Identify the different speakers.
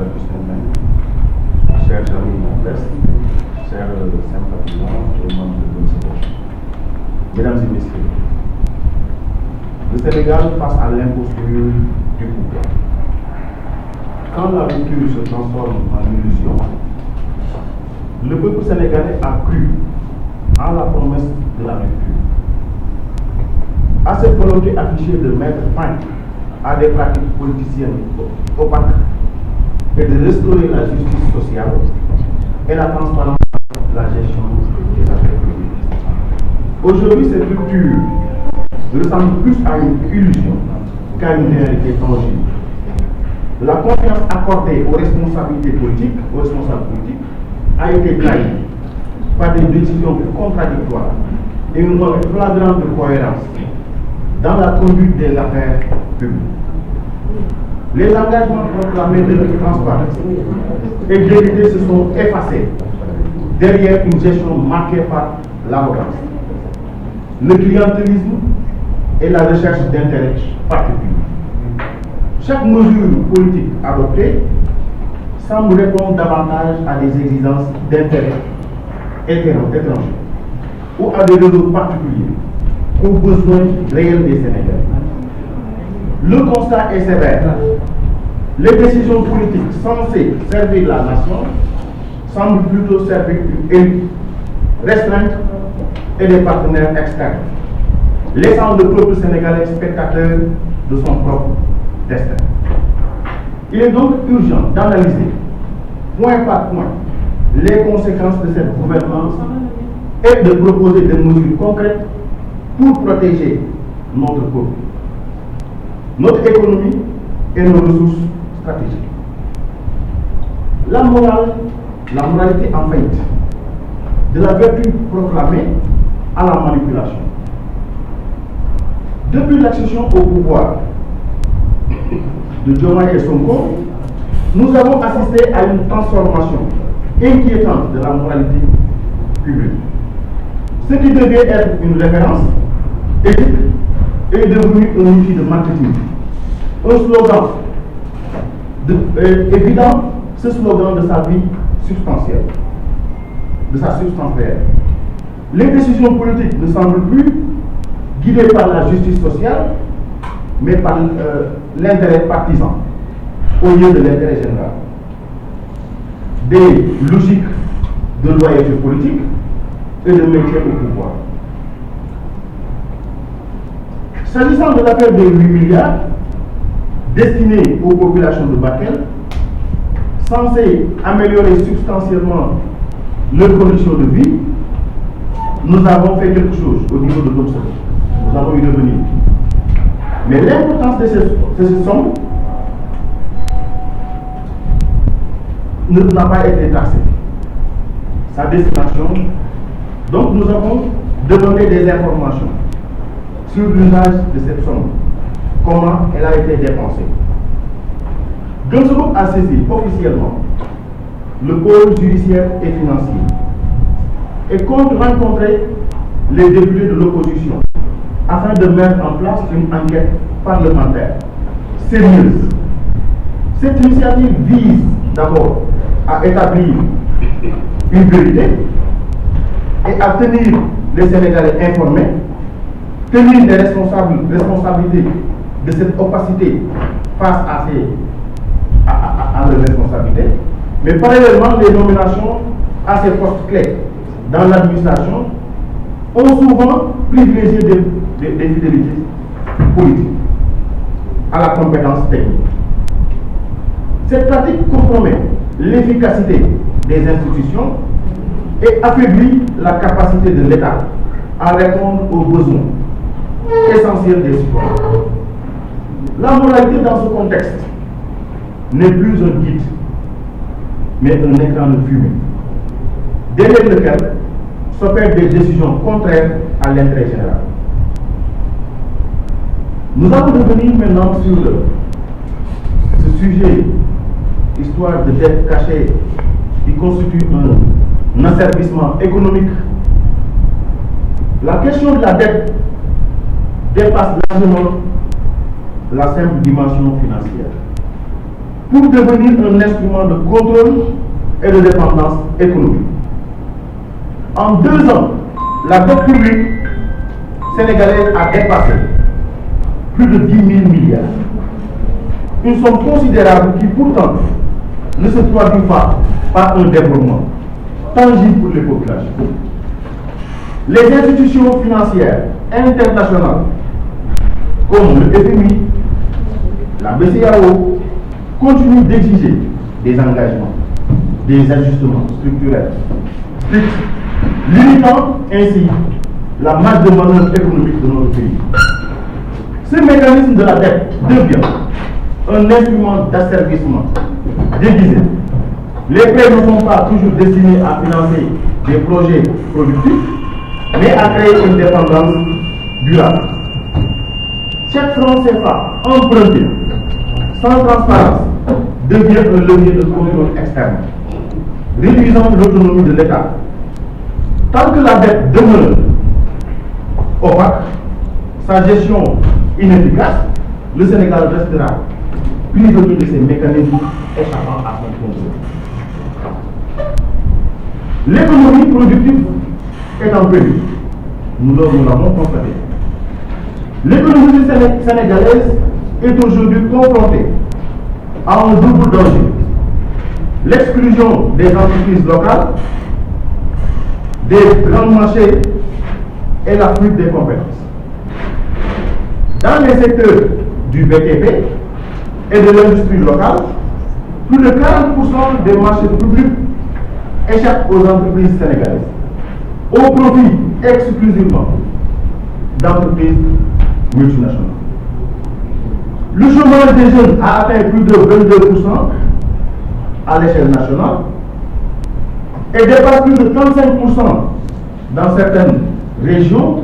Speaker 1: Augustin Mendy, chers amis modestes, chers sympathisants et membres de l'Union. Mesdames et messieurs, le Sénégal face à l'imposture du pouvoir. Quand la rupture se transforme en illusion, le peuple sénégalais a cru à la promesse de la rupture, à cette volonté affichée de mettre fin à des pratiques politiciennes opaques et de restaurer la justice sociale et la transparence de la gestion des affaires publiques. Aujourd'hui, cette rupture ressemble plus à une illusion qu'à une réalité tangible. La confiance accordée aux responsables politiques a été trahie par des décisions contradictoires et une flagrante cohérence dans la conduite des affaires publiques. Les engagements proclamés de transparence et d'équité se sont effacés derrière une gestion marquée par l'arrogance, le clientélisme et la recherche d'intérêts particuliers. Chaque mesure politique adoptée semble répondre davantage à des exigences d'intérêts étrangers ou à des réseaux particuliers qu'aux besoins réels des Sénégalais. Le constat est sévère. Les décisions politiques censées servir la nation semblent plutôt servir une élite restreinte et des partenaires externes, laissant le peuple sénégalais spectateur de son propre destin. Il est donc urgent d'analyser point par point les conséquences de cette gouvernance et de proposer des mesures concrètes pour protéger notre peuple, notre économie et nos ressources stratégiques. La moralité en faillite, de la vertu proclamée à la manipulation. Depuis l'accession au pouvoir de Diomaye et Sonko, nous avons assisté à une transformation inquiétante de la moralité publique. Ce qui devait être une référence éthique est devenu un outil de marketing. Un slogan évident, ce slogan de sa vie substantielle, de sa substance réelle. Les décisions politiques ne semblent plus guidées par la justice sociale, mais par l'intérêt partisan, au lieu de l'intérêt général. Des logiques de loyauté politique et de maintien au pouvoir. S'agissant de l'affaire des 8 milliards destinés aux populations de Bakel, censés améliorer substantiellement leurs conditions de vie, nous avons fait quelque chose au niveau de notre secteur. Nous avons eu revenu. Mais l'importance de ces sommes n'a pas été tracée. Sa destination. Donc nous avons demandé des informations sur l'usage de cette somme, comment elle a été dépensée. Gunsoup a saisi officiellement le pôle judiciaire et financier et compte rencontrer les députés de l'opposition afin de mettre en place une enquête parlementaire sérieuse. Cette initiative vise d'abord à établir une vérité et à tenir les Sénégalais informés, tenir les responsabilités de cette opacité face à leurs responsabilités, mais parallèlement les nominations à ces postes clés dans l'administration ont souvent privilégié des fidélités politiques à la compétence technique. Cette pratique compromet l'efficacité des institutions et affaiblit la capacité de l'État à répondre aux besoins essentiels des citoyens. La moralité dans ce contexte n'est plus un guide, mais un écran de fumée, derrière lequel s'opèrent des décisions contraires à l'intérêt général. Nous allons revenir maintenant sur ce sujet, histoire de dette cachée qui constitue un asservissement économique. La question de la dette dépasse largement la simple dimension financière. pour devenir un instrument de contrôle et de dépendance économique. En 2 ans, la dette publique sénégalaise a dépassé plus de 10 000 milliards. Une somme considérable qui pourtant ne se traduit pas par un développement tangible pour les populations. Les institutions financières internationales comme le FMI, la BCEAO continuent d'exiger des engagements, des ajustements structurels, limitant ainsi la marge de manœuvre économique de notre pays. Ce mécanisme de la dette devient un instrument d'asservissement déguisé. Les prêts ne sont pas toujours destinés à financer des projets productifs, mais à créer une dépendance durable. Chaque franc CFA emprunté sans transparence devient un levier de contrôle externe, réduisant l'autonomie de l'État. Tant que la dette demeure opaque, sa gestion inefficace, le Sénégal restera prisonnier de ces mécanismes échappant à son contrôle. L'économie productive est en péril. Nous l'avons constaté. L'économie sénégalaise est aujourd'hui confrontée à un double danger. L'exclusion des entreprises locales, des grands marchés et la fuite des compétences. Dans les secteurs du BTP et de l'industrie locale, plus de 40% des marchés publics échappent aux entreprises sénégalaises, au profit exclusivement d'entreprises multinationales. Le chômage des jeunes a atteint plus de 22% à l'échelle nationale et dépasse plus de 35% dans certaines régions